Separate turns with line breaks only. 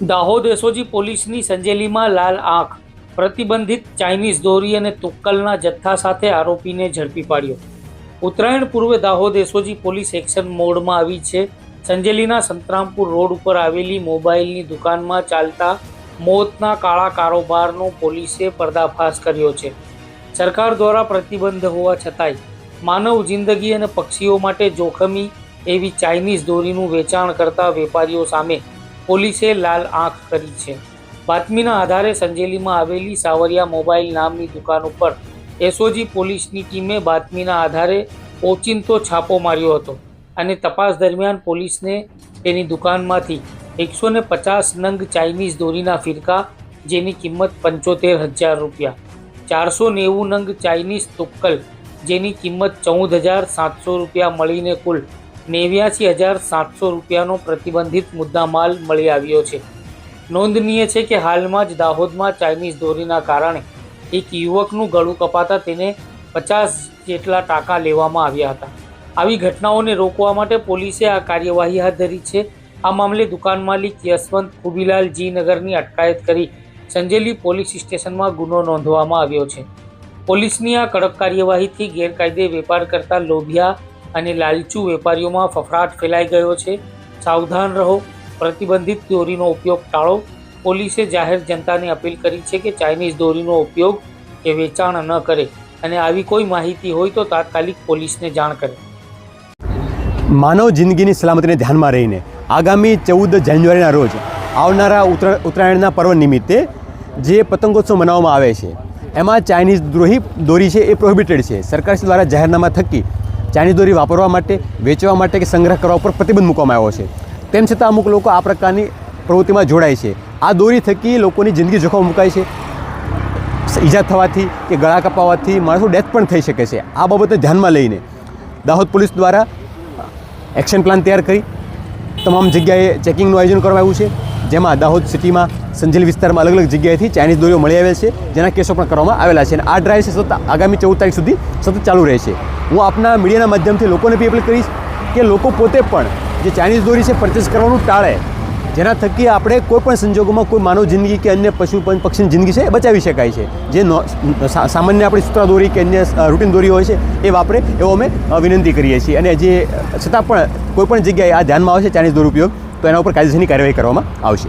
Dahod SOG પોલીસની સંજેલીમાં લાલ આંખ, પ્રતિબંધિત ચાઇનીઝ દોરી અને તુક્કલના જથ્થા સાથે આરોપીને ઝડપી પાડ્યો. ઉત્તરાયણ પૂર્વે દાહોદ એસઓજી પોલીસ એક્શન મોડમાં આવી છે. સંજેલીના સંતરામપુર રોડ ઉપર આવેલી મોબાઈલની દુકાનમાં ચાલતા મોતના કાળા કારોબારનો પોલીસે પર્દાફાશ કર્યો છે. સરકાર દ્વારા પ્રતિબંધ હોવા છતાંય માનવ જિંદગી અને પક્ષીઓ માટે જોખમી એવી ચાઇનીઝ દોરીનું વેચાણ કરતા વેપારીઓ સામે પોલીસે લાલ આંખ કરી છે. બાતમીના આધારે સંજેલીમાં આવેલી સાવરિયા મોબાઈલ નામની દુકાન ઉપર એસઓજી પોલીસની ટીમે બાતમીના આધારે ઓચિંતો છાપો માર્યો હતો અને તપાસ દરમિયાન પોલીસને તેની દુકાનમાંથી 150 નંગ ચાઇનીઝ દોરીના ફિરકા, જેની કિંમત 75,000 રૂપિયા, 490 નંગ ચાઇનીઝ તુક્કલ, જેની કિંમત 14,700 રૂપિયા મળીને કુલ 89,700 રૂપિયાનો પ્રતિબંધિત મુદ્દામાલ મળી આવ્યો છે. નોંધનીય છે કે હાલમાં જ દાહોદમાં ચાઇનીઝ દોરીના કારણે એક યુવકનું ગળું કપાતા તેને 50 જેટલા ટાંકા લેવામાં આવ્યા હતા. આવી ઘટનાઓને રોકવા માટે પોલીસે આ કાર્યવાહી હાથ ધરી છે. આ મામલે દુકાન માલિક યશવંત ખુબીલાલ જી નગરની અટકાયત કરી સંજેલી પોલીસ સ્ટેશનમાં ગુનો નોંધવામાં આવ્યો છે. પોલીસની આ કડક કાર્યવાહીથી ગેરકાયદે વેપાર કરતા લોભિયા અને લાલચુ વેપારીઓમાં ફફડાટ ફેલાઈ ગયો છે. સાવધાન રહો, પ્રતિબંધિત દોરીનો ઉપયોગ ટાળો. પોલીસે જાહેર જનતાને અપીલ કરી છે કે ચાઇનીઝ દોરીનો ઉપયોગ કે વેચાણ ન કરે અને આવી કોઈ માહિતી હોય તો તાત્કાલિક પોલીસને જાણ કરે.
માનવ જિંદગીની સલામતીને ધ્યાનમાં રહીને આગામી 14 જાન્યુઆરીના રોજ આવનારા ઉત્તરાયણના પર્વ નિમિત્તે જે પતંગોત્સવ મનાવવામાં આવે છે એમાં ચાઇનીઝ દોરી છે એ પ્રોહિબિટેડ છે. સરકાર દ્વારા જાહેરનામા થકી ચાઇનીઝ દોરી વાપરવા માટે, વેચવા માટે કે સંગ્રહ કરવા ઉપર પ્રતિબંધ મૂકવામાં આવ્યો છે. તેમ છતાં અમુક લોકો આ પ્રકારની પ્રવૃત્તિમાં જોડાય છે. આ દોરી થકી લોકોની જિંદગી જોખમ મુકાય છે. ઈજા થવાથી કે ગળા કપાવવાથી માણસો ડેથ પણ થઈ શકે છે. આ બાબતે ધ્યાનમાં લઈને દાહોદ પોલીસ દ્વારા એક્શન પ્લાન તૈયાર કરી તમામ જગ્યાએ ચેકિંગનું આયોજન કરવામાં આવ્યું છે. જેમાં દાહોદ સિટીમાં સંજેલી વિસ્તારમાં અલગ અલગ જગ્યાએથી ચાઇનીઝ દોરીઓ મળી આવેલ છે, જેના કેસો પણ કરવામાં આવેલા છે. અને આ ડ્રાઈવ છે સતત આગામી 14 તારીખ સુધી સતત ચાલુ રહે છે. હું આપના મીડિયાના માધ્યમથી લોકોને બી અપીલ કરીશ કે લોકો પોતે પણ જે ચાઇનીઝ દોરી છે પરચેસ કરવાનું ટાળે, જેના થકી આપણે કોઈ પણ સંજોગોમાં કોઈ માનવ જિંદગી કે અન્ય પશુ પક્ષીની જિંદગી છે એ બચાવી શકાય છે. જે સામાન્ય આપણી સૂત્રા દોરી કે અન્ય રૂટીન દોરી હોય છે એ વાપરે એવો અમે વિનંતી કરીએ છીએ. અને જે છતાં પણ કોઈ પણ જગ્યાએ આ ધ્યાનમાં આવશે ચાઇનીઝ દોરી ઉપયોગ, તો એના ઉપર કાયદેસરની કાર્યવાહી કરવામાં આવશે.